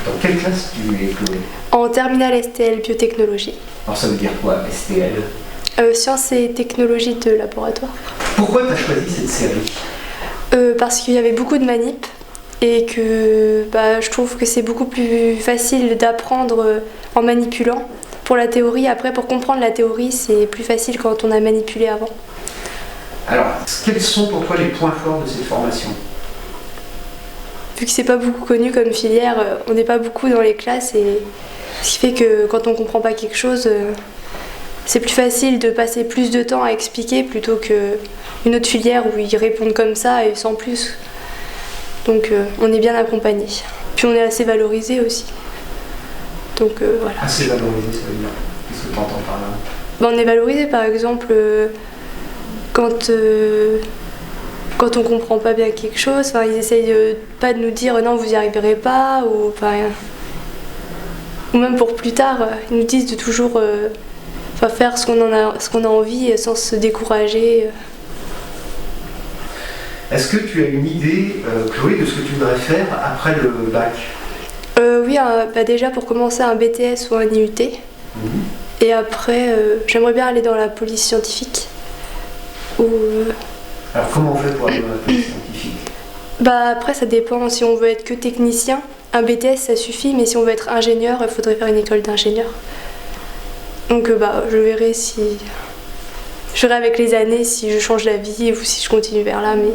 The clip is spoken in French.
Dans quelle classe tu es, Chloé? En terminale STL biotechnologie. Alors ça veut dire quoi, STL? Sciences et technologies de laboratoire. Pourquoi tu as choisi cette série? Parce qu'il y avait beaucoup de manips et que je trouve que c'est beaucoup plus facile d'apprendre en manipulant. Pour la théorie, après pour comprendre la théorie, c'est plus facile quand on a manipulé avant. Alors, quels sont pour toi les points forts de cette formation? Vu que c'est pas beaucoup connu comme filière, on n'est pas beaucoup dans les classes et ce qui fait que quand on comprend pas quelque chose, c'est plus facile de passer plus de temps à expliquer plutôt qu'une autre filière où ils répondent comme ça et sans plus. Donc on est bien accompagné. Puis on est assez valorisé aussi. Donc voilà. Assez valorisé, ça veut dire? Qu'est-ce que tu entends par là? On est valorisé par exemple quand on comprend pas bien quelque chose, ils essayent pas de nous dire non vous y arriverez pas ou même pour plus tard, ils nous disent de toujours faire ce qu'on a envie sans se décourager. Est-ce que tu as une idée, Chloé, de ce que tu voudrais faire après le bac? Oui, déjà pour commencer un BTS ou un IUT. Et après, j'aimerais bien aller dans la police scientifique. Alors comment on fait pour aller dans la police scientifique? Après ça dépend, si on veut être que technicien, un BTS ça suffit, mais si on veut être ingénieur, il faudrait faire une école d'ingénieur. Donc je verrai avec les années si je change d'avis ou si je continue vers là, mais